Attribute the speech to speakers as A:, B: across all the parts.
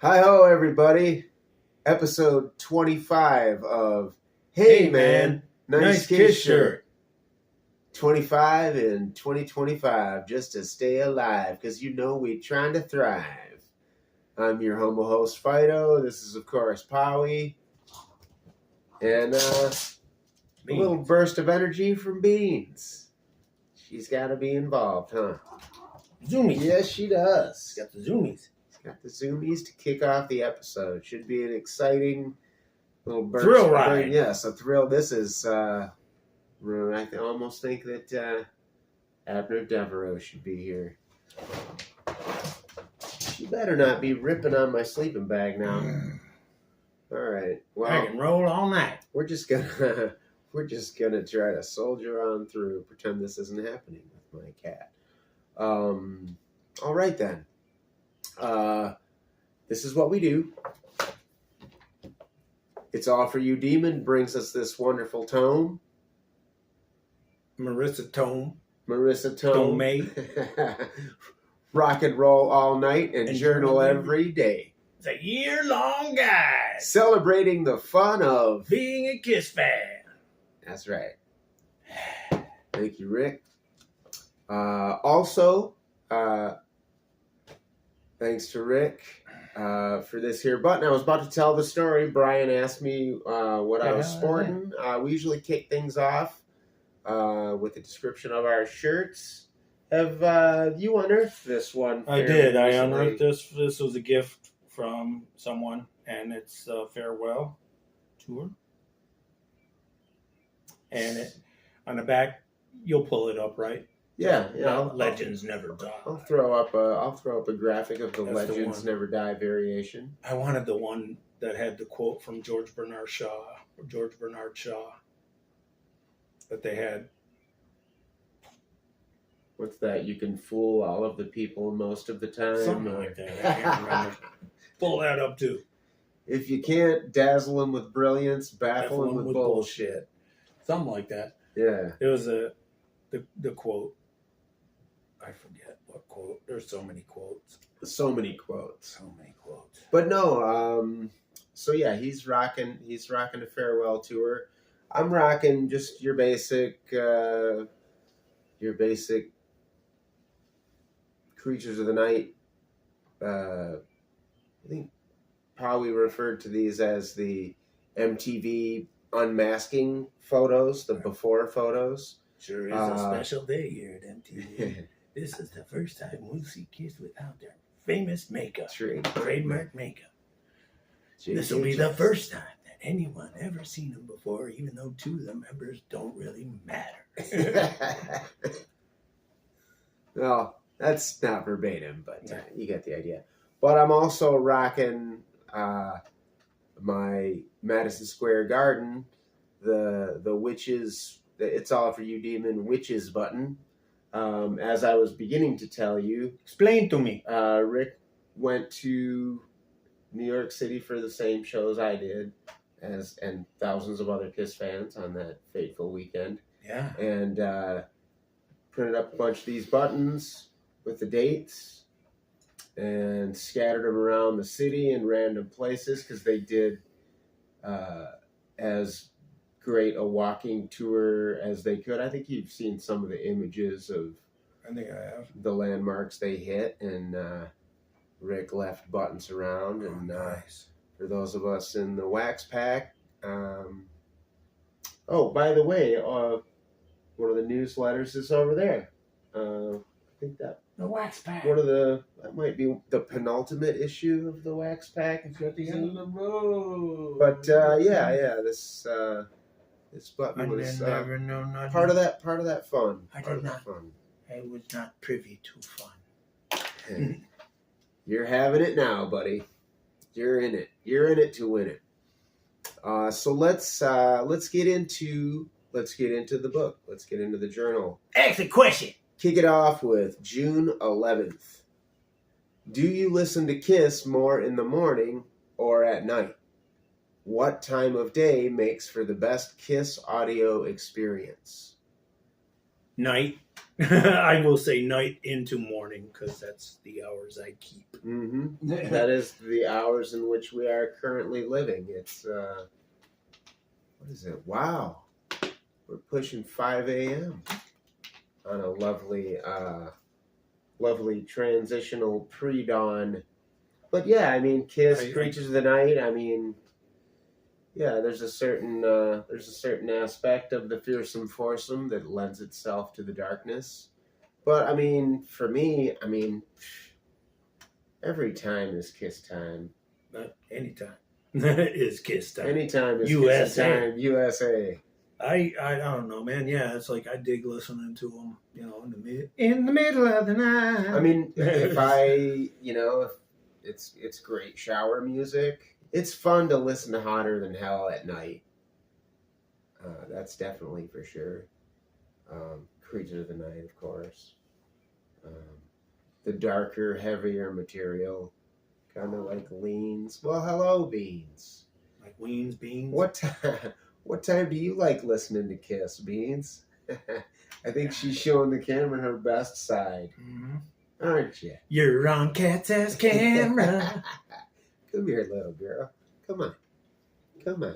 A: Hi-ho, everybody. Episode 25 of Hey Man, Nice Kiss Shirt. 25 in 2025, just to stay alive, because you know we trying to thrive. I'm your humble host, Fido. This is, of course, Powie. And a little burst of energy from Beans. She's got to be involved, huh?
B: Zoomies.
A: Yes, she does.
B: Got the Zoomies.
A: Got the Zoomies to kick off the episode. Should be an exciting little burst.
B: Thrill ride.
A: Yes, a thrill. This is, I almost think that Abner Devereaux should be here. She better not be ripping on my sleeping bag now. All right. Well,
B: I can roll all night.
A: we're just gonna try to soldier on through, pretend this isn't happening with my cat. All right then. This is what we do. It's All For You Demon brings us this wonderful tome.
B: Marissa Tome.
A: Tome. Rock and roll all night and journal every day.
B: It's a year-long guide.
A: Celebrating the fun of
B: being a Kiss fan.
A: That's right. Thank you, Rick. Also, thanks to Rick for this here button. I was about to tell the story. Brian asked me what I was sporting. We usually kick things off with a description of our shirts. Have you unearthed this one?
B: I did. I unearthed this. This was a gift from someone, and it's a farewell tour. And on the back, you'll pull it up, right?
A: Yeah.
B: Legends Never Die.
A: I'll throw up a graphic of the
B: That's
A: Legends Never Die variation.
B: I wanted the one that had the quote from George Bernard Shaw, that they had.
A: What's that? You can fool all of the people most of the time.
B: Something like that. I can't remember. Pull that up too.
A: If you can't dazzle them with brilliance, baffle them with bullshit.
B: Something like that.
A: Yeah.
B: It was the quote. I forget what quote. There's so many quotes.
A: So many quotes.
B: But
A: no, so yeah, he's rocking a farewell tour. I'm rocking just your basic Creatures of the Night. I think Powie referred to these as the MTV unmasking photos, the before photos.
B: Sure is a special day here at MTV. This is the first time we'll see Kiss without their famous makeup. Trademark makeup. This will be the first time that anyone ever seen them before, even though two of the members don't really matter.
A: Well, that's not verbatim, but you get the idea. But I'm also rocking my Madison Square Garden, the Witches, It's All For You Demon Witches button. As I was beginning to tell you.
B: Explain to me.
A: Rick went to New York City for the same shows I did, and thousands of other Kiss fans on that fateful weekend.
B: Yeah.
A: And printed up a bunch of these buttons with the dates and scattered them around the city in random places because they did as great a walking tour as they could. I think you've seen some of the images of
B: I think I have.
A: The landmarks they hit, and Rick left buttons around. And
B: nice.
A: For those of us in the Wax Pack, oh, by the way, one of the newsletters is over there. I think that
B: the Wax Pack.
A: That might be the penultimate issue of the Wax Pack.
B: It's at the end of the road.
A: But this button was part of that fun.
B: I was not privy to fun.
A: You're having it now, buddy. You're in it. You're in it to win it. So let's get into the book. Let's get into the journal.
B: Ask a question.
A: Kick it off with June 11th. Do you listen to Kiss more in the morning or at night? What time of day makes for the best Kiss audio experience?
B: night. I will say night into morning because that's the hours I keep.
A: Mm-hmm. That is the hours in which we are currently living. It's what is it? Wow, we're pushing 5 a.m. on a lovely transitional pre-dawn. But yeah, I mean, Kiss, Creatures of the Night. I mean, yeah, there's a certain aspect of the fearsome foursome that lends itself to the darkness. But I mean, for me, I mean, every time is Kiss time.
B: Not anytime is Kiss time.
A: Anytime is
B: USA.
A: Kiss time. USA.
B: I don't know, man. Yeah, it's like I dig listening to them. You know, in the middle of the night.
A: I mean, if it's great shower music. It's fun to listen to Hotter Than Hell at night. That's definitely for sure. Creatures of the Night, of course. The darker, heavier material kind of like leans. Well, hello, Beans.
B: Like Beans.
A: What time do you like listening to Kiss, Beans? I think she's showing the camera her best side.
B: Mm-hmm.
A: Aren't you?
B: You're on Cat's ass camera.
A: Come here, little girl. Come on now.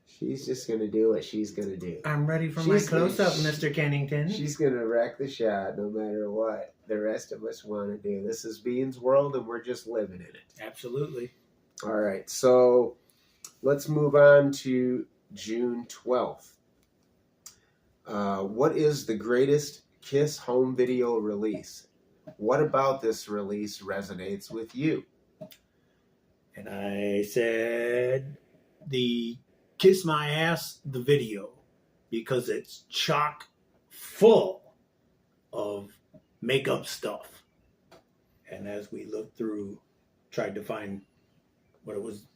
A: She's just going to do what she's going to do.
B: I'm ready for my close-up, Mr. Kennington.
A: She's going to wreck the shot no matter what the rest of us want to do. This is Bean's world, and we're just living in it.
B: Absolutely.
A: All right, so let's move on to June 12th. What is the greatest Kiss home video release? What about this release resonates with you?
B: And I said the Kiss My Ass, the video, because it's chock full of makeup stuff. And as we looked through, tried to find what it was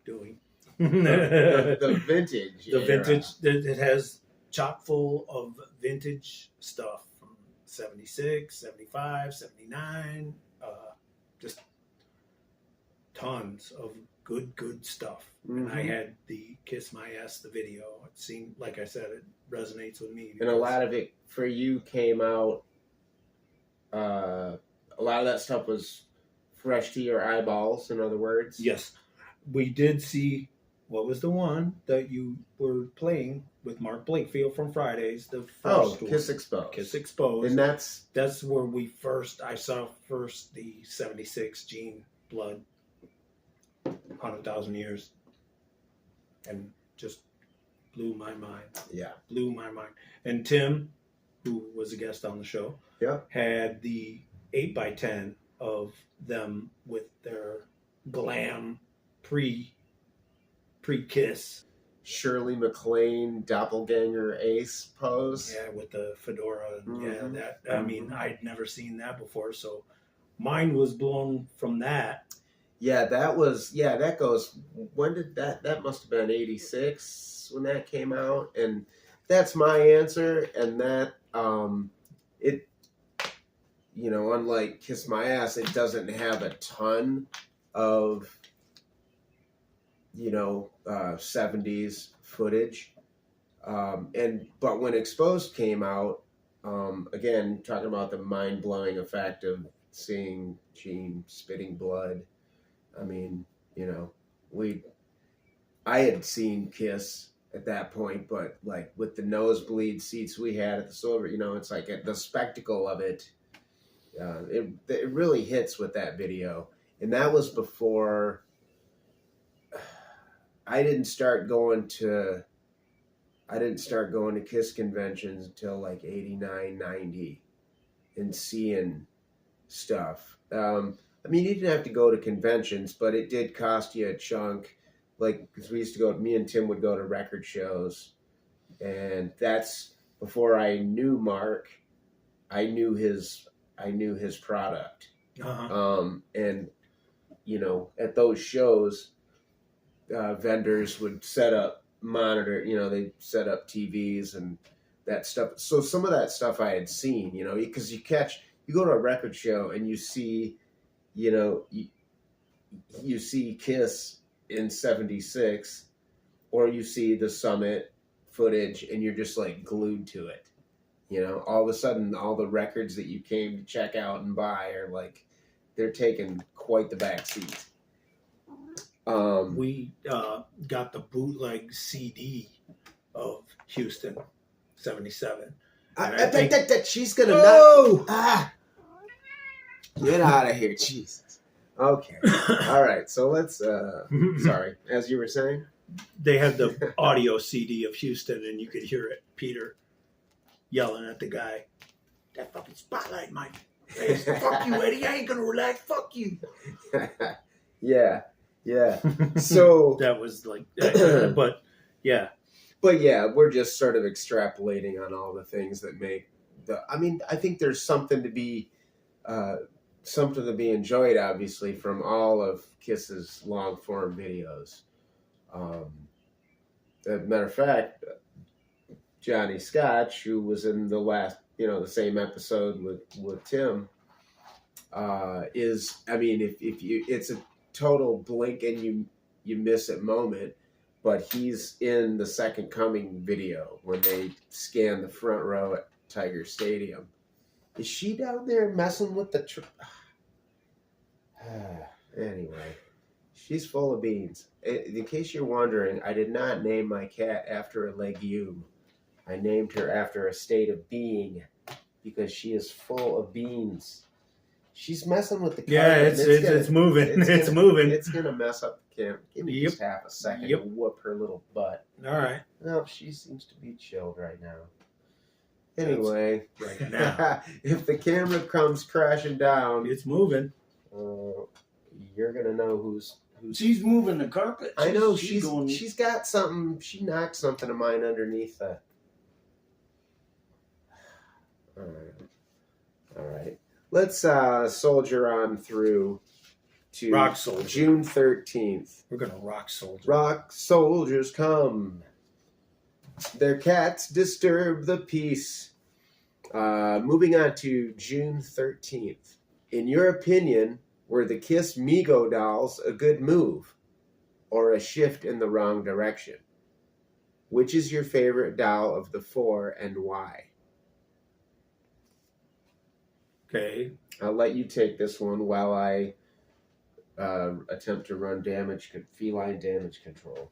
B: doing.
A: the vintage.
B: The vintage, it has chock full of vintage stuff from 76, 75, 79, just tons of good stuff.
A: Mm-hmm.
B: And I had the Kiss My Ass, the video. It seemed, like I said, it resonates with me.
A: And a lot of it for you came out, a lot of that stuff was fresh to your eyeballs, in other words.
B: Yes. We did see, what was the one that you were playing with Mark Blakefield from Fridays? The first one.
A: Kiss Exposed.
B: Kiss Exposed.
A: And
B: that's where I saw first the 76 Gene Blood, 100,000 Years, and just blew my mind.
A: Yeah.
B: Blew my mind. And Tim, who was a guest on the show, had the 8x10 of them with their glam pre-Kiss.
A: Shirley MacLaine doppelganger ace pose.
B: Yeah, with the fedora.
A: Mm-hmm.
B: Yeah, that. I mean, I'd never seen that before, so mine was blown from that.
A: Yeah, that goes, when did that must have been 86 when that came out, and that's my answer. And that it, unlike Kiss My Ass, it doesn't have a ton of 70s footage, but when Exposed came out, again, talking about the mind-blowing effect of seeing Gene spitting blood. I mean, I had seen Kiss at that point, but like with the nosebleed seats we had at the Silver, it's like the spectacle of it. It really hits with that video, and that was before I didn't start going to Kiss conventions until like 89, 90 and seeing stuff. I mean, you didn't have to go to conventions, but it did cost you a chunk. Like, because me and Tim would go to record shows, and that's before I knew Mark. I knew his product.
B: Uh-huh.
A: And at those shows, vendors would set up monitor. They'd set up TVs and that stuff. So some of that stuff I had seen. Because you go to a record show and you see. You see Kiss in 76, or you see the Summit footage and you're just like glued to it. You know, all of a sudden, all the records that you came to check out and buy are like, they're taking quite the back seat.
B: We got the bootleg CD of Houston, 77.
A: I think that she's gonna get out of here, Jesus. Okay, all right. So let's. Sorry, as you were saying,
B: they had the audio CD of Houston, and you could hear it. Peter yelling at the guy, "That fucking spotlight, my face! Fuck you, Eddie! I ain't gonna relax. Fuck you."
A: Yeah. So
B: that was like, but yeah.
A: But yeah, we're just sort of extrapolating on all the things that make I mean, I think there's something to be enjoyed, obviously, from all of Kiss's long form videos. As a matter of fact, Johnny Scotch, who was in the last, the same episode with Tim, is, I mean, if you, it's a total blink and you miss it moment. But he's in the Second Coming video when they scan the front row at Tiger Stadium. Is she down there messing with the... Anyway, she's full of beans. In case you're wondering, I did not name my cat after a legume. I named her after a state of being because she is full of beans. She's messing with the carpet.
B: Yeah, it's moving. It's moving.
A: It's going to mess up the camera. Give me just half a second to whoop her little butt.
B: All right.
A: No, she seems to be chilled right now. Anyway.
B: Right now.
A: If the camera comes crashing down.
B: It's moving.
A: You're going to know who's...
B: She's moving the carpet.
A: I know. She's got something. She knocked something of mine underneath that. All right. Let's soldier on through to
B: Rock Soldier.
A: June 13th.
B: We're going to rock soldier.
A: Rock soldiers come. Their cats disturb the peace. Moving on to June 13th. In your opinion, were the Kiss Mego dolls a good move or a shift in the wrong direction? Which is your favorite doll of the four and why?
B: Okay.
A: I'll let you take this one while I attempt to run feline damage control.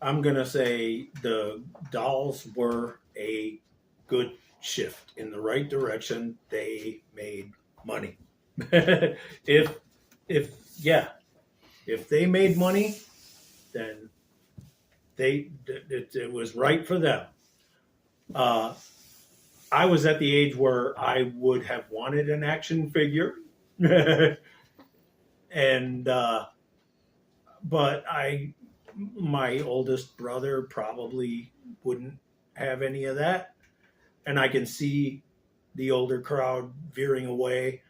B: I'm going to say the dolls were a good shift in the right direction. They made money. If they made money, then it was right for them. I was at the age where I would have wanted an action figure, and but my oldest brother probably wouldn't have any of that, and I can see the older crowd veering away.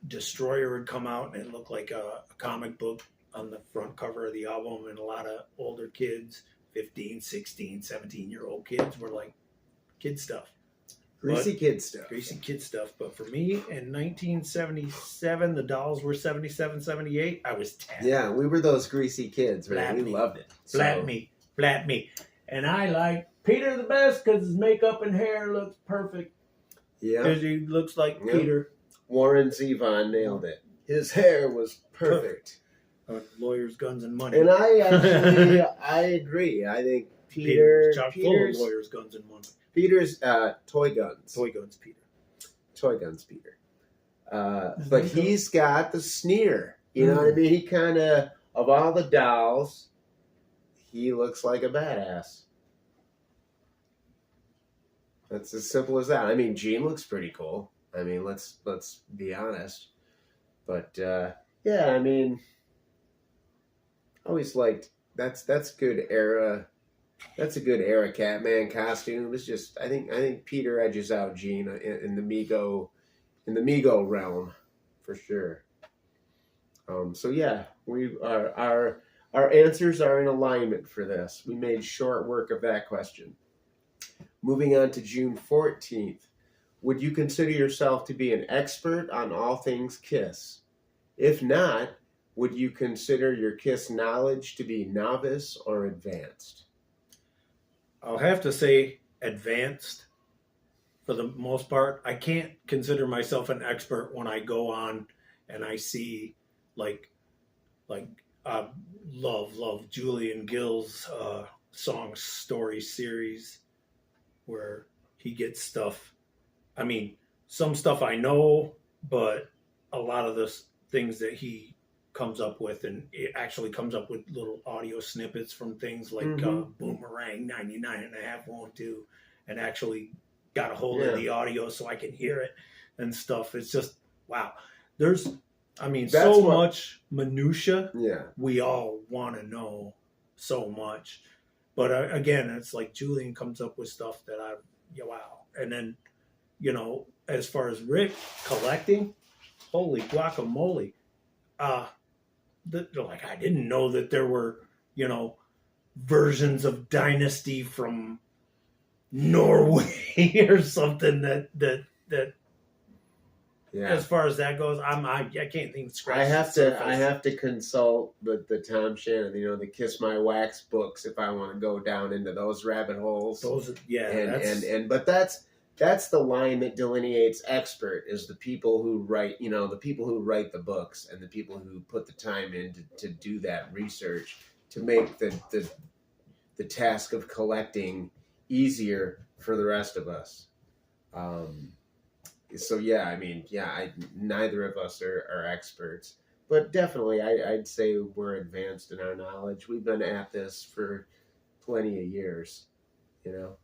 B: Destroyer would come out and it looked like a comic book on the front cover of the album, and a lot of older kids, 15, 16, 17-year-old kids, were like kid stuff.
A: Greasy kid stuff.
B: But for me, in 1977, the dolls were 77, 78. I was 10.
A: Yeah, we were those greasy kids, right? We loved it.
B: Flat me. And I like Peter the best because his makeup and hair looks perfect.
A: Yeah.
B: Because he looks like Peter.
A: Warren Zevon nailed it. His hair was perfect.
B: Lawyers, guns, and money.
A: And I agree. I think Peter's
B: full of lawyers, guns, and money.
A: Peter's toy guns.
B: Toy guns, Peter.
A: Toy guns, Peter. But he's got the sneer. You know what I mean? He kind of all the dolls, he looks like a badass. That's as simple as that. I mean, Gene looks pretty cool. I mean, let's be honest. But yeah, I mean, always liked that's good era. That's a good era Catman costume. It's just I think Peter edges out Gene in the Mego realm for sure. So yeah, our answers are in alignment for this. We made short work of that question. Moving on to June 14th. Would you consider yourself to be an expert on all things Kiss? If not, would you consider your Kiss knowledge to be novice or advanced?
B: I'll have to say advanced for the most part. I can't consider myself an expert when I go on and I see like love Julian Gill's song story series where he gets stuff. I mean, some stuff I know, but a lot of the things that he comes up with, and it actually comes up with little audio snippets from things like Boomerang 99.5 won't do, and actually got a hold of the audio so I can hear it and stuff. It's just, wow. There's, I mean, that's much minutia.
A: Yeah.
B: We all want to know so much. But again, it's like Julian comes up with stuff that wow. And then, you know, as far as Rick collecting, holy guacamole. Like, I didn't know that there were, you know, versions of Dynasty from Norway or something that
A: yeah.
B: As far as that goes, I can't think.
A: I have to consult the Tom Shannon, you know, the Kiss My Wax books if I want to go down into those rabbit holes. But that's the line that delineates expert, is the people who write, you know, the people who write the books and the people who put the time in to do that research to make the task of collecting easier for the rest of us. So yeah, I mean, yeah, neither of us are experts, but definitely I'd say we're advanced in our knowledge. We've been at this for plenty of years, you know.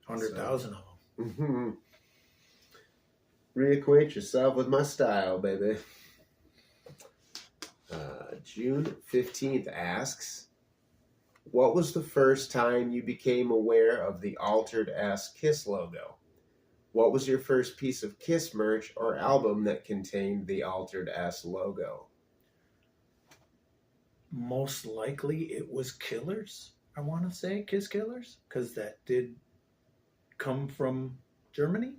B: 100,000 of them.
A: Mm-hmm. Reacquaint yourself with my style, baby. June 15th asks, what was the first time you became aware of the Altered S Kiss logo? What was your first piece of Kiss merch or album that contained the Altered S logo?
B: Most likely it was Killers, I want to say, Kiss Killers, because that did come from Germany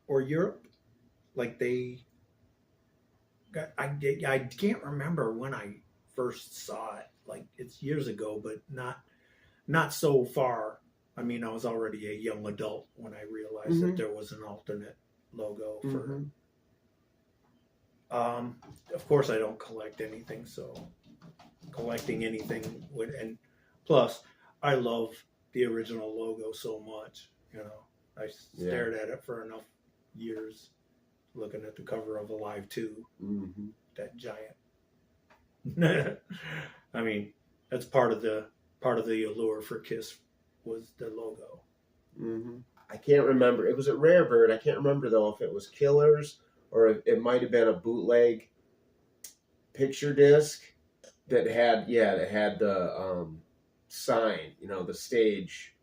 B: or Europe. Like they got, I can't remember when I first saw it. Like, it's years ago, but not so far. I mean, I was already a young adult when I realized that there was an alternate logo for. Of course, I don't collect anything, so collecting anything would. And plus, I love the original logo so much. You know, I stared at it for enough years, looking at the cover of Alive 2, that giant. I mean, that's part of the allure for Kiss was the logo.
A: I can't remember. It was at Rare Bird. I can't remember though if it was Killers or it might have been a bootleg picture disc that had the sign, you know, the stage,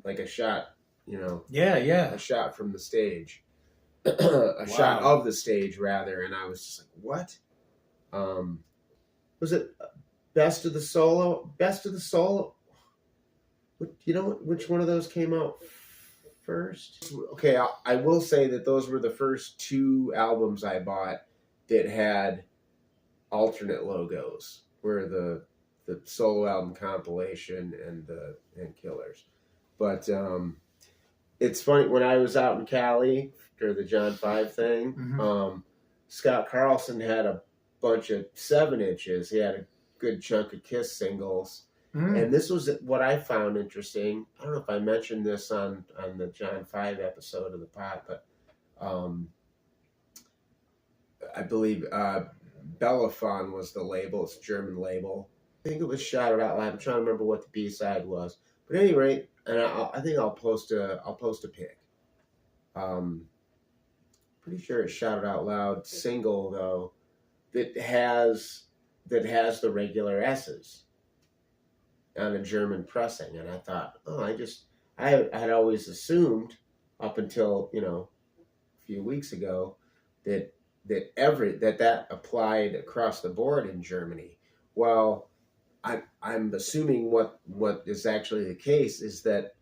A: like a shot, you know. A shot from the stage. Shot of the stage rather, and I was just like, what? Was it Best of the Solo? You know which one of those came out first? Okay, I will say that those were the first two albums I bought that had alternate logos, were the solo album compilation and Killers. But it's funny, when I was out in Cali for the John 5 thing, Scott Carlson had a bunch of 7-inches. He had a good chunk of Kiss singles. And this was what I found interesting. I don't know if I mentioned this on the John 5 episode of the pod, but I believe Bellafon was the label. It's a German label. I think it was Shout It Out Loud. I'm trying to remember what the B-side was. But at any rate, and I think I'll post a pic. Pretty sure it's Shout It Out Loud single though that has the regular S's on a German pressing, and I thought, I had always assumed up until, you know, a few weeks ago that applied across the board in Germany. Well, I'm assuming what is actually the case is that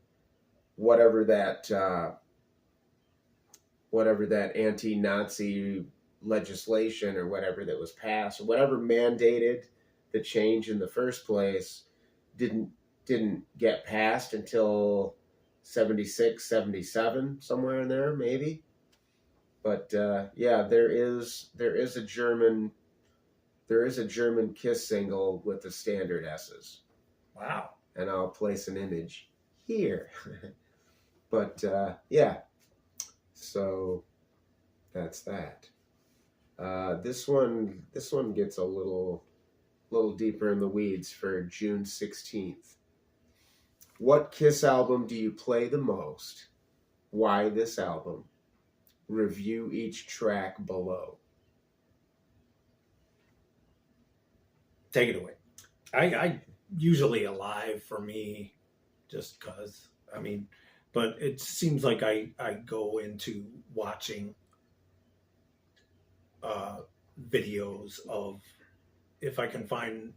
A: whatever that anti-Nazi legislation or whatever that was passed, or whatever mandated the change in the first place, didn't get passed until 76, 77, somewhere in there, maybe. But yeah, there is a German Kiss single with the standard S's.
B: Wow.
A: And I'll place an image here. But yeah, so that's that. This one gets a little deeper in the weeds for June 16th. What Kiss album do you play the most? Why this album? Review each track below.
B: Take it away. I usually Alive for me, just because, I mean, but it seems like I go into watching videos of, if I can find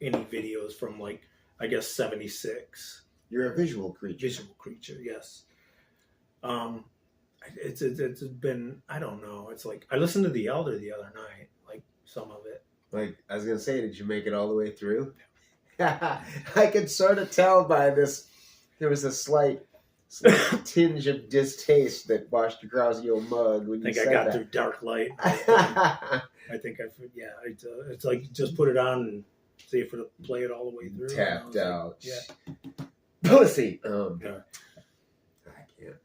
B: any videos from, like, I guess 76.
A: You're a visual creature.
B: Visual creature, yes. It's been, I don't know. It's like, I listened to The Elder the other night, like some of it.
A: Like, I was going to say, did you make it all the way through? I could sort of tell by this. There was a slight tinge of distaste that washed across your mug when you said that.
B: I got through Dark Light. I think yeah, it's like, just put it on and see if it'll play it all the way through.
A: Tapped out.
B: Like, yeah.
A: Pussy.
B: Yeah.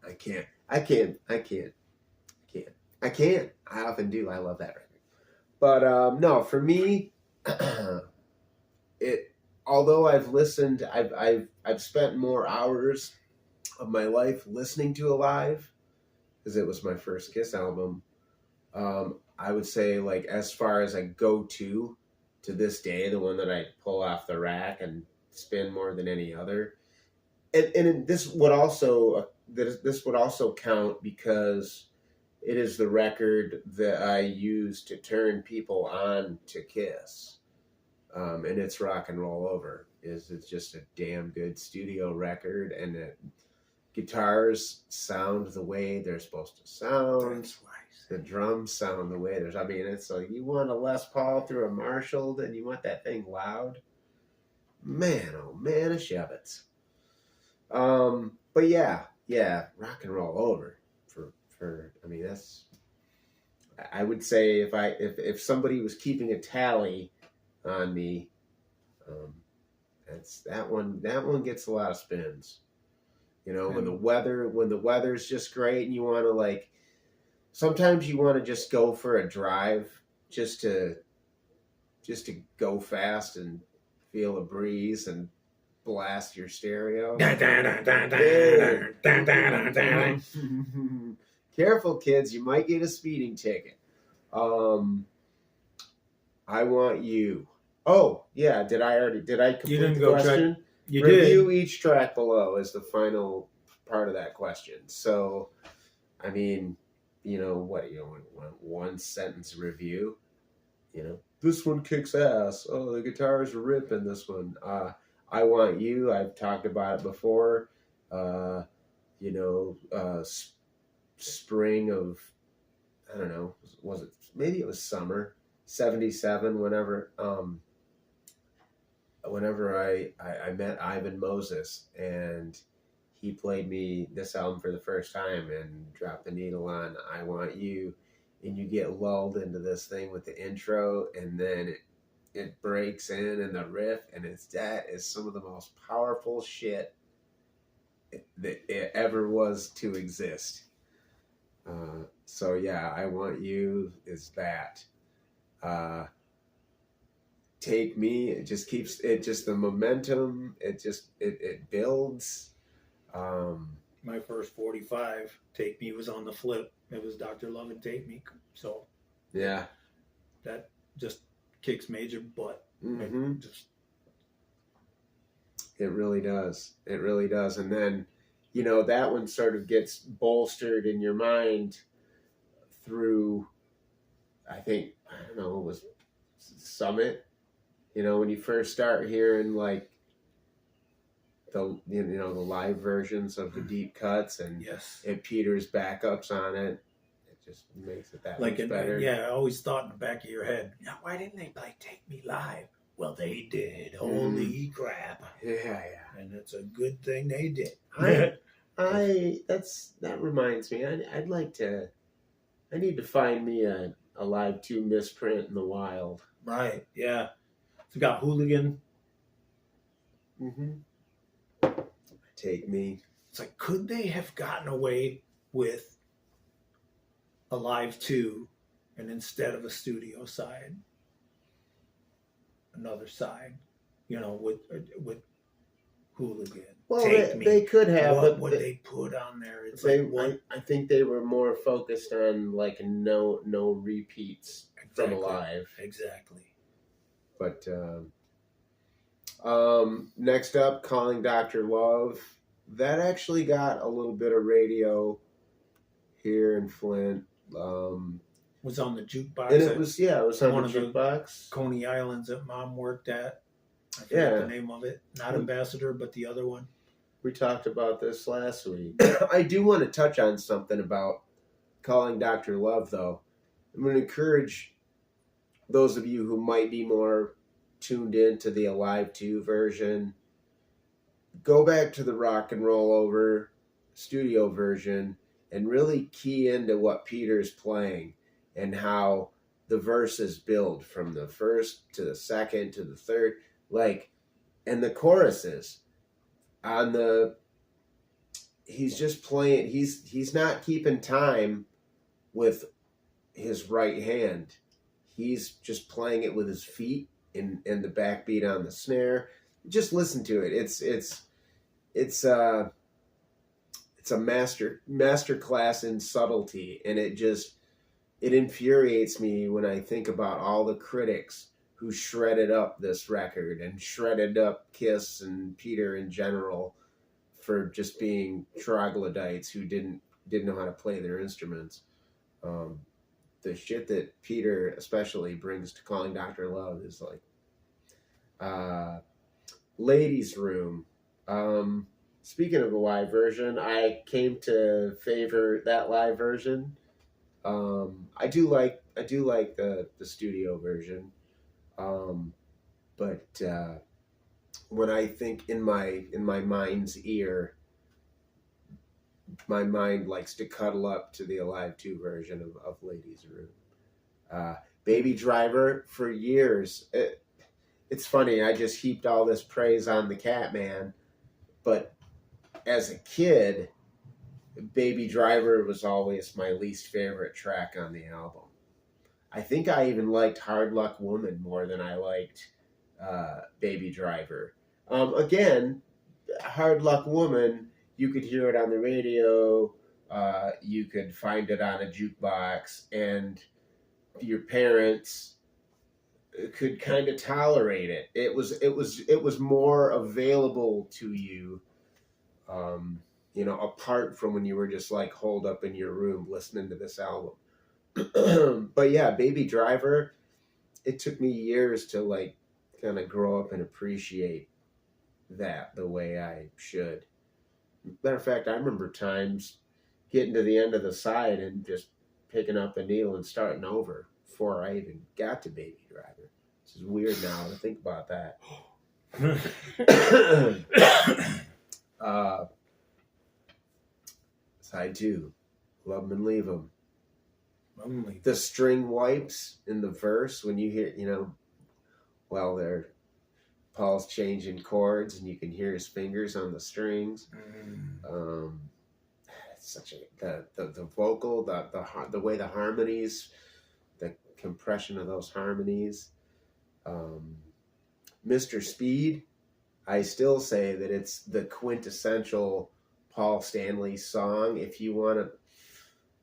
A: I can't. I often do. I love that record. But no, for me, although I've listened, I've spent more hours of my life listening to Alive, because it was my first Kiss album. I would say, like, as far as I go to this day, the one that I pull off the rack and spin more than any other. And this would also count because it is the record that I use to turn people on to Kiss. And it's Rock and Roll Over. It's just a damn good studio record, and the guitars sound the way they're supposed to sound.
B: That's right.
A: The drums sound the way it's like, you want a Les Paul through a Marshall, and you want that thing loud. Man, oh man, a Shevitz. But yeah, Rock and Roll Over for I mean, that's, I would say, if somebody was keeping a tally on me, that's that one gets a lot of spins. You know, when the weather's just great and you want to, like, sometimes you want to just go for a drive just to go fast and feel a breeze and blast your stereo. Careful, kids, you might get a speeding ticket. I Want You. Oh, yeah, did I complete the question?
B: You
A: Review
B: did.
A: each track below is the final part of that question. So, I mean, you know, what, you want one sentence review? You know, this one kicks ass. Oh, the guitars are ripping this one. I Want You, I've talked about it before. You know, spring of, I don't know, maybe it was summer, 77, whenever I met Ivan Moses, and he played me this album for the first time and dropped the needle on I Want You, and you get lulled into this thing with the intro, and then it breaks in and the riff, and that is some of the most powerful shit that it ever was to exist. So yeah, I Want You is that. Take Me, it just keeps the momentum, it builds.
B: My first 45, Take Me, was on the flip. It was Dr. Love and Take Me. So
A: yeah,
B: that just kicks major butt.
A: Mm-hmm. It really does. And then, you know, that one sort of gets bolstered in your mind through, I think, I don't know, it was Summit. You know, when you first start hearing, like, the live versions of the deep cuts, and
B: yes,
A: Peter's backups on it, just makes it that
B: like
A: much better.
B: Yeah, I always thought in the back of your head, now, why didn't they play Take Me Live? Well, they did. Holy crap.
A: Yeah.
B: And it's a good thing they did.
A: That reminds me, I need to find me a Live 2 misprint in the wild.
B: Right, yeah. We got Hooligan.
A: Take Me.
B: It's like, could they have gotten away with a Live 2 and instead of a studio side, another side, with Hooligan?
A: Well,
B: Take Me.
A: they could have.
B: What would they put on there? It's
A: I think they were more focused on like no repeats from Alive.
B: Exactly.
A: But next up, Calling Dr. Love. That actually got a little bit of radio here in Flint.
B: Was on the jukebox.
A: And it was on
B: one
A: the
B: of
A: jukebox.
B: The Coney Islands that Mom worked at. I forget the name of it. Not Ambassador, but the other one.
A: We talked about this last week. I do want to touch on something about Calling Dr. Love, though. I'm going to encourage those of you who might be more tuned in to the Alive 2 version, go back to the Rock and Roll Over studio version and really key into what Peter's playing and how the verses build from the first to the second to the third, and the choruses he's just playing. He's not keeping time with his right hand. He's just playing it with his feet and the backbeat on the snare. Just listen to it. It's a master class in subtlety, and it infuriates me when I think about all the critics who shredded up this record and shredded up Kiss and Peter in general for just being troglodytes who didn't know how to play their instruments. The shit that Peter especially brings to Calling Dr. Love is like Ladies' Room. Speaking of a live version, I came to favor that live version. I do like the studio version. But when I think in my mind's ear, my mind likes to cuddle up to the Alive 2 version of Ladies' Room. Baby Driver, for years, it's funny, I just heaped all this praise on the Catman, but as a kid, Baby Driver was always my least favorite track on the album. I think I even liked Hard Luck Woman more than I liked Baby Driver. Again, Hard Luck Woman, you could hear it on the radio, you could find it on a jukebox, and your parents could kind of tolerate it. It was more available to you, apart from when you were just like holed up in your room listening to this album. But yeah, Baby Driver, it took me years to like kind of grow up and appreciate that the way I should. Matter of fact, I remember times getting to the end of the side and just picking up a needle and starting over before I even got to Baby Driver. This is weird now to think about that. Side 2, Love 'Em and Leave 'Em. The string wipes in the verse when you hear, while Paul's changing chords and you can hear his fingers on the strings. It's such the vocal, the way the harmonies, the compression of those harmonies. Mr. Speed, I still say that it's the quintessential Paul Stanley song. If you want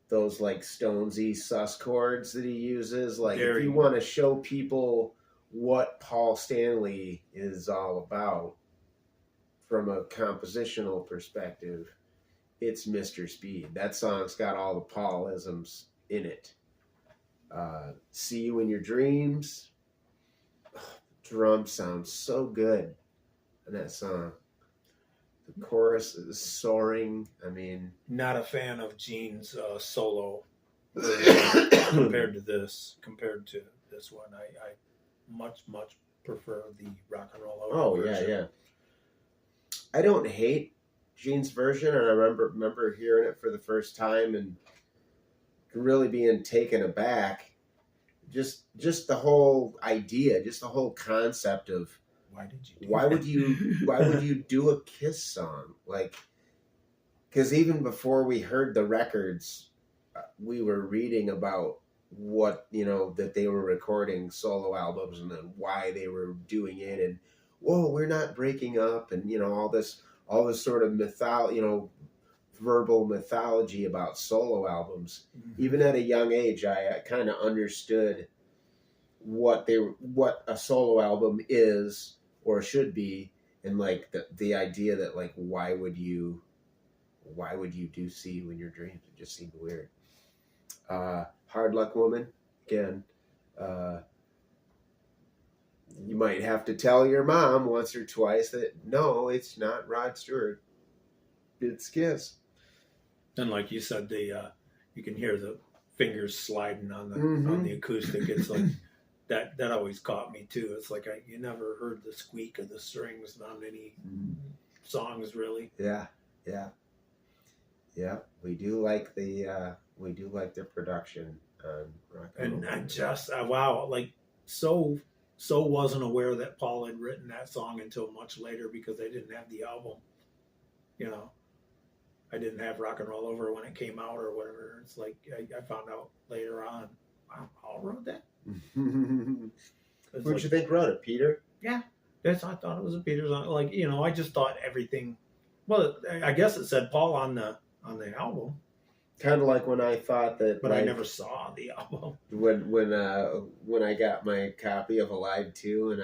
A: those like Stonesy sus chords that he uses, like if you want to show people what Paul Stanley is all about from a compositional perspective, it's Mr. Speed. That song's got all the Paulisms in it. See You in Your Dreams. Drum sounds so good in that song. The chorus is soaring. I mean,
B: not a fan of Gene's solo compared to this one. I much prefer the Rock and Roll Over version.
A: Yeah. I don't hate Gene's version, and I remember hearing it for the first time and really being taken aback. Just the whole idea, just the whole concept of why would you do a Kiss song? Like, because even before we heard the records, we were reading about what, that they were recording solo albums and then why they were doing it, and whoa, we're not breaking up, and all this sort of verbal mythology about solo albums. Mm-hmm. Even at a young age, I kind of understood what a solo album is or should be, and like the idea that, like, why would you do See You in Your Dreams? It just seemed weird. Hard Luck Woman, again. You might have to tell your mom once or twice that no, it's not Rod Stewart, it's Kiss.
B: And like you said, you can hear the fingers sliding on the acoustic. It's like that always caught me too. It's like you never heard the squeak of the strings on any songs, really.
A: Yeah. We do like their production on Rock and Roll.
B: And I just wow, like so wasn't aware that Paul had written that song until much later, because I didn't have the album. I didn't have Rock and Roll Over when it came out or whatever. It's like I found out later on. Wow, Paul wrote that.
A: Who'd you think wrote it, Peter?
B: Yeah, I thought it was a Peter song. Like, I just thought everything. Well, I guess it said Paul on the album.
A: Kind of like when I thought that,
B: but I never saw the album.
A: When I got my copy of Alive 2, and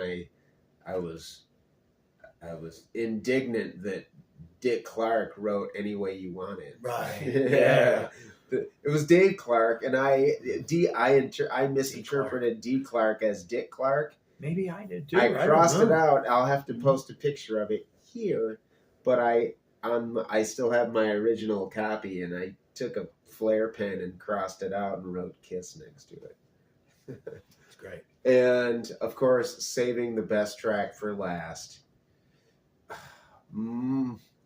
A: I was indignant that Dick Clark wrote Any Way You Want It.
B: Right. Yeah.
A: It was Dave Clark, and I misinterpreted D Clark as Dick Clark.
B: Maybe I did too.
A: I crossed it out. I'll have to post a picture of it here, but I still have my original copy, and I took a Flair pen and crossed it out and wrote Kiss next to it.
B: That's great.
A: And of course, saving the best track for last.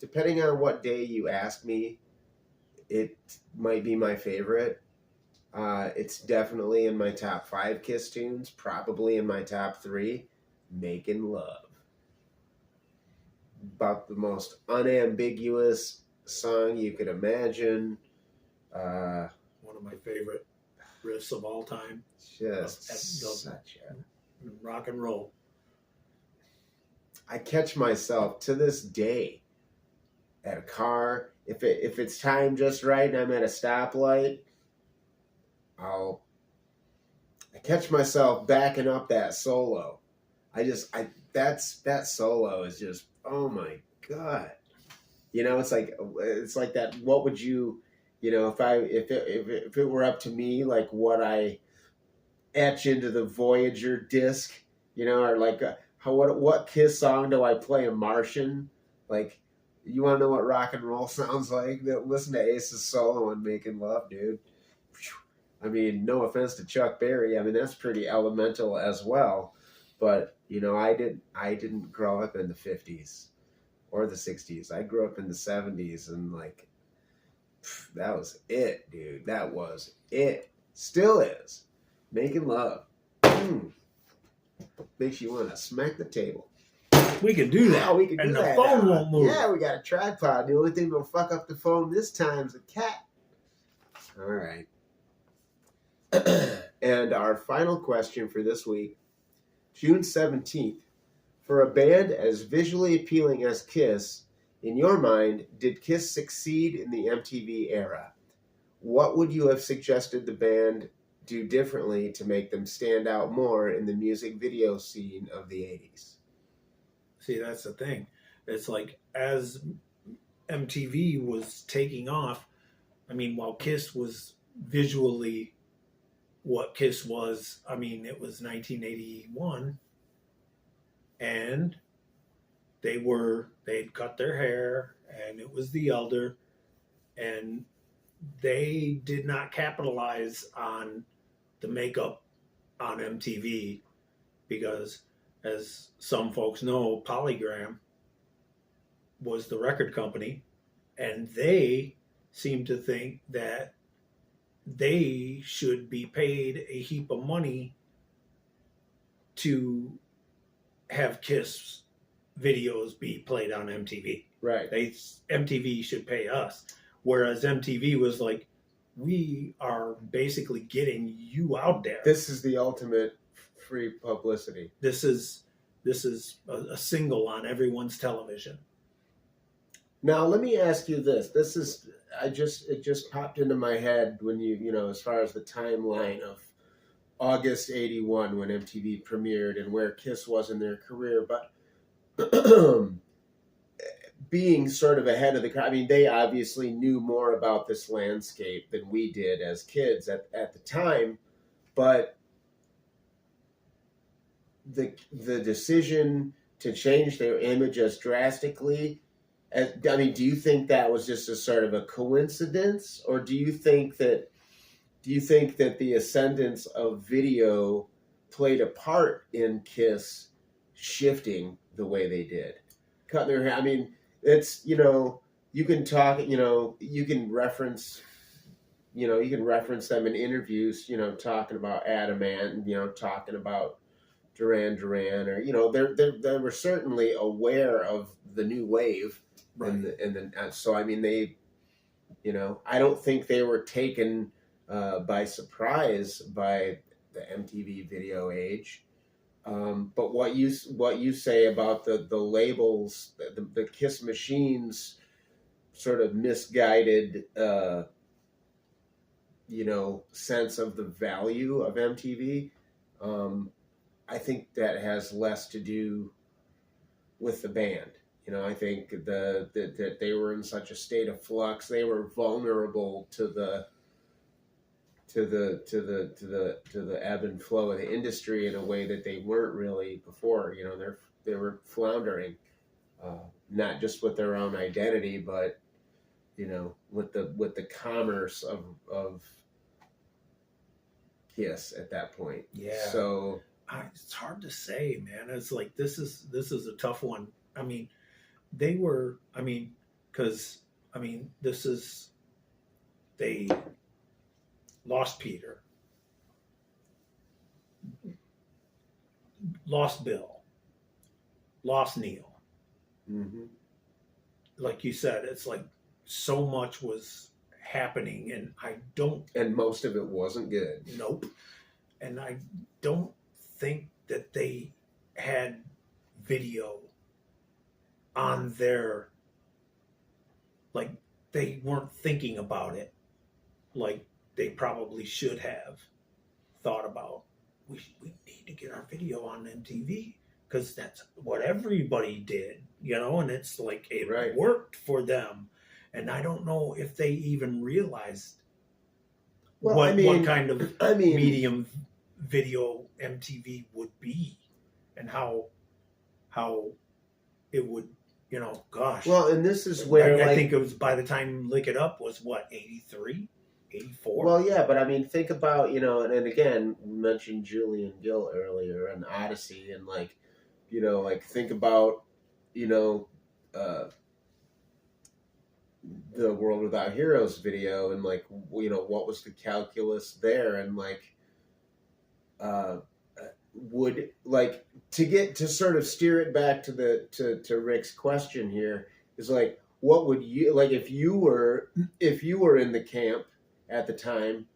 A: Depending on what day you ask me, it might be my favorite. It's definitely in my top 5 Kiss tunes, probably in my top 3. Making Love. About the most unambiguous song you could imagine.
B: One of my favorite riffs of all time.
A: Just such a
B: rock and roll.
A: I catch myself to this day at a car. If it's timed just right and I'm at a stoplight, I catch myself backing up that solo. That solo is just, oh my God. It's like that. What would you, if it were up to me, like what I etch into the Voyager disc, or like what Kiss song do I play a Martian? Like, you want to know what rock and roll sounds like? Listen to Ace's solo on Making Love, dude. I mean, no offense to Chuck Berry. I mean, that's pretty elemental as well. But, I didn't grow up in the 50s or the 60s. I grew up in the 70s, and like, that was it, dude. That was it. Still is. Making Love. Makes you want to smack the table.
B: We can do that.
A: Oh, we can do
B: and
A: that.
B: And the phone won't move.
A: Yeah, we got a tripod. The only thing that'll fuck up the phone this time is a cat. All right. And our final question for this week, June 17th. For a band as visually appealing as Kiss, in your mind, did Kiss succeed in the MTV era? What would you have suggested the band do differently to make them stand out more in the music video scene of the 80s?
B: See, that's the thing. It's like, as MTV was taking off, I mean, while Kiss was visually what Kiss was, I mean, it was 1981, and they'd cut their hair, and it was the Elder, and they did not capitalize on the makeup on MTV because, as some folks know, Polygram was the record company, and they seem to think that they should be paid a heap of money to have Kiss videos be played on MTV.
A: Right.
B: MTV should pay us. Whereas MTV was like, we are basically getting you out there.
A: This is the ultimate free publicity.
B: This is a single on everyone's television.
A: Now let me ask you this. It just popped into my head when as far as the timeline of August 81 when MTV premiered and where Kiss was in their career, but being sort of ahead of the crowd. I mean, they obviously knew more about this landscape than we did as kids at the time, but the decision to change their image as drastically, do you think that was just a sort of a coincidence, or do you think that the ascendance of video played a part in Kiss shifting the way they did? Cutting their hair. I mean, it's, you can talk, you can reference them in interviews, talking about Adamant, talking about Duran Duran, or, they were certainly aware of the new wave. Right. And so, I mean, they, I don't think they were taken by surprise by the MTV video age. But what you say about the labels, the Kiss Machines sort of misguided, sense of the value of MTV, I think that has less to do with the band. I think that they were in such a state of flux. They were vulnerable to the ebb and flow of the industry in a way that they weren't really before. They were floundering, not just with their own identity, but with the commerce of Kiss at that point.
B: Yeah.
A: So
B: it's hard to say, man. It's like this is a tough one. I mean, they lost Peter, lost Bill, lost Neil.
A: Mm-hmm.
B: Like you said, it's like so much was happening, and
A: most of it wasn't good.
B: Nope. And I don't think that they had video on their, like, they weren't thinking about it like they probably should have thought about. We need to get our video on MTV because that's what everybody did, and it's like it
A: right.
B: worked for them. And I don't know if they even realized what kind of medium video MTV would be and how it would, gosh.
A: Well, and this is where
B: I think it was by the time Lick It Up was what, 83, 84?
A: Well, yeah, but I mean, think about, and again, we mentioned Julian Gill earlier and Odyssey, and think about, the World Without Heroes video, and what was the calculus there, and to sort of steer it back to Rick's question here is what would you if you were in the camp at the time,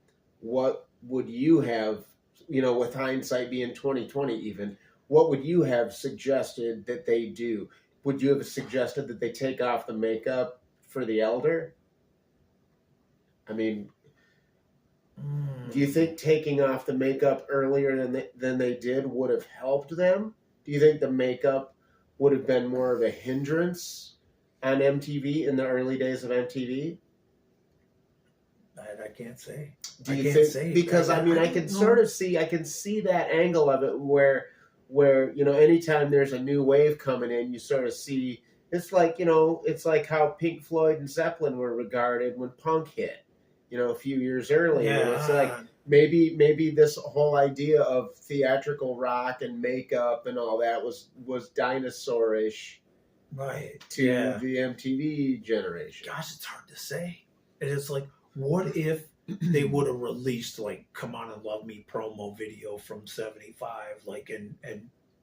A: what would you have, with hindsight being 2020 even, what would you have suggested that they do? Would you have suggested that they take off the makeup for the elder? I mean, do you think taking off the makeup earlier than they did would have helped them? Do you think the makeup would have been more of a hindrance on MTV in the early days of MTV?
B: I can't say.
A: Because I can sort of see, I can see that angle of it where anytime there's a new wave coming in, you sort of see, it's like how Pink Floyd and Zeppelin were regarded when punk hit. a few years earlier.
B: Yeah.
A: It's like maybe this whole idea of theatrical rock and makeup and all that was dinosaurish,
B: right,
A: to the MTV generation.
B: Gosh, it's hard to say. And it's like, what if they would have released like "Come On and Love Me" promo video from '75, like and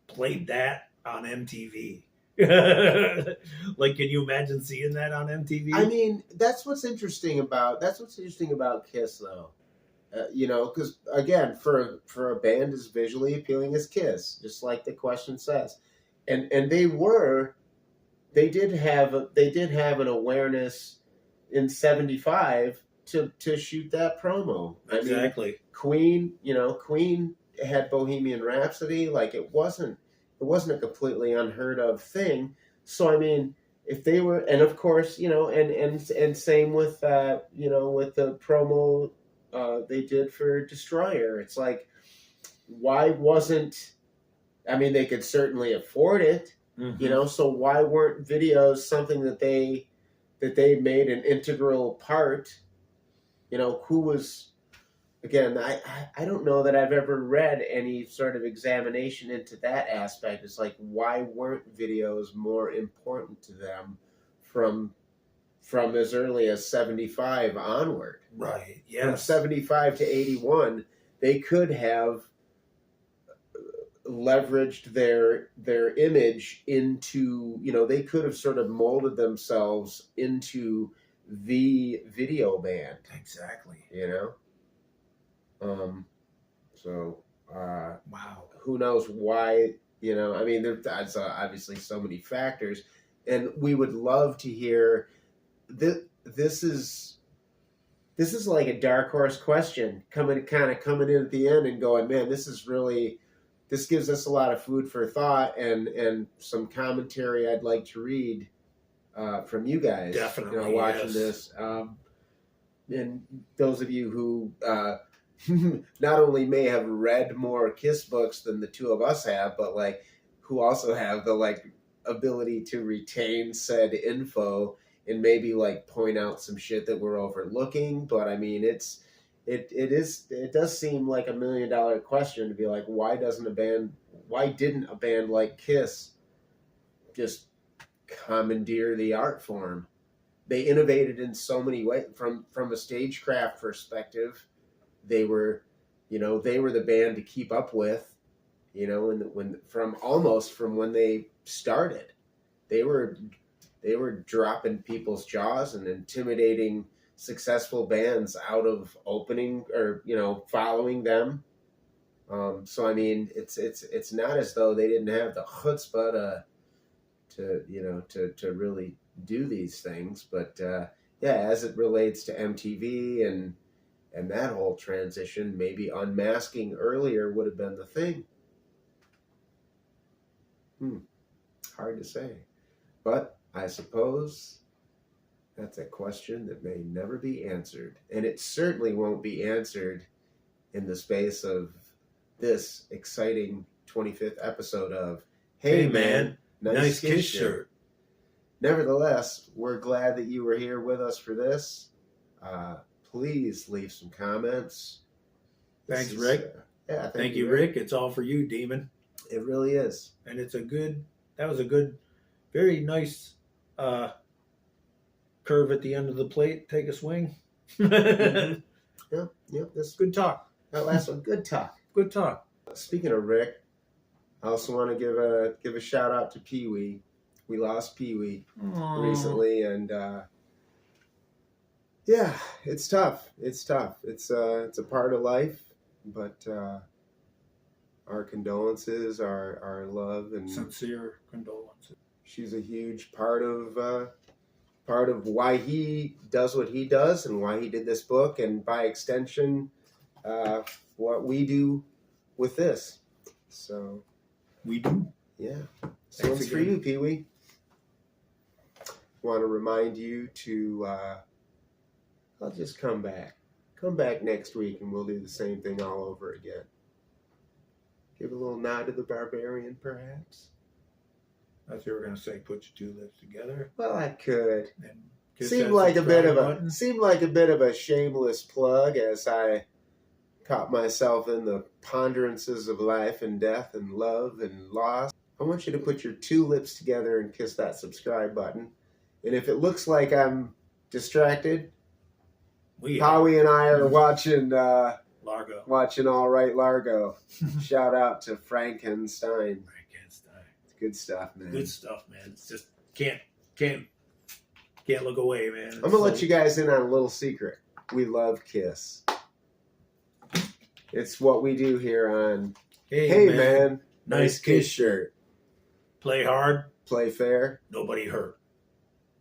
B: played that on MTV? Like, can you imagine seeing that on MTV?
A: I mean, that's what's interesting about Kiss, though. Because again, for a band as visually appealing as Kiss, just like the question says, and they did have an awareness in '75 to shoot that promo.
B: Exactly.
A: I mean, Queen had Bohemian Rhapsody. Like, it wasn't a completely unheard of thing. So I mean, if they were, and of course, and same with with the promo they did for Destroyer. It's like, why wasn't? I mean, they could certainly afford it, So why weren't videos something that they made an integral part? Who was? Again, I don't know that I've ever read any sort of examination into that aspect. It's like, why weren't videos more important to them from as early as '75 onward?
B: Right. Yes.
A: From '75 to '81, they could have leveraged their image into, they could have sort of molded themselves into the video band.
B: Exactly.
A: Wow. Who knows why? I mean, there's obviously so many factors, and we would love to hear. This is like a dark horse question coming in at the end and going, man, this gives us a lot of food for thought and some commentary I'd like to read from you guys.
B: Definitely,
A: watching this. And those of you who not only may have read more Kiss books than the two of us have, but who also have the ability to retain said info and maybe point out some shit that we're overlooking. But I mean, it does seem like $1 million question to be like, why didn't a band like Kiss just commandeer the art form? They innovated in so many ways. From a stagecraft perspective, they were the band to keep up with, from when they started. They were dropping people's jaws and intimidating successful bands out of opening or following them. So I mean, it's not as though they didn't have the chutzpah to really do these things, but as it relates to MTV and that whole transition, maybe unmasking earlier would have been the thing. Hard to say, but I suppose that's a question that may never be answered, and it certainly won't be answered in the space of this exciting 25th episode of
B: Hey Man, Nice Kiss Shirt.
A: Nevertheless, we're glad that you were here with us for this. Please leave some comments.
B: Thanks, Rick. Thank you, Rick. It's all for you, Demon.
A: It really is.
B: And that was a good, very nice curve at the end of the plate. Take a swing.
A: Yep. This
B: good talk.
A: That last one, good talk.
B: Good talk.
A: Speaking of Rick, I also want to give a shout out to Powie. We lost Powie recently, and it's tough. It's a part of life, but our condolences, our love, and
B: sincere condolences.
A: She's a huge part of why he does what he does and why he did this book, and by extension, what we do with this. So
B: we do.
A: Yeah. So it's for you, Powie. Want to remind you to I'll just come back next week and we'll do the same thing all over again. Give a little nod to the barbarian, perhaps.
B: I thought you were going to say put your two lips together.
A: Well, I could.
B: And
A: seemed like a bit of a shameless plug as I caught myself in the ponderances of life and death and love and loss. I want you to put your two lips together and kiss that subscribe button. And if it looks like I'm distracted, Powie and I are watching
B: Largo.
A: Watching All Right Largo. Shout out to FranKENStein. It's good stuff, man.
B: Good stuff, man. It's just can't look away, man.
A: I'm gonna let you guys in on a little secret. We love Kiss. It's what we do here on Hey man, nice Kiss shirt.
B: Play hard,
A: play fair.
B: nobody hurt.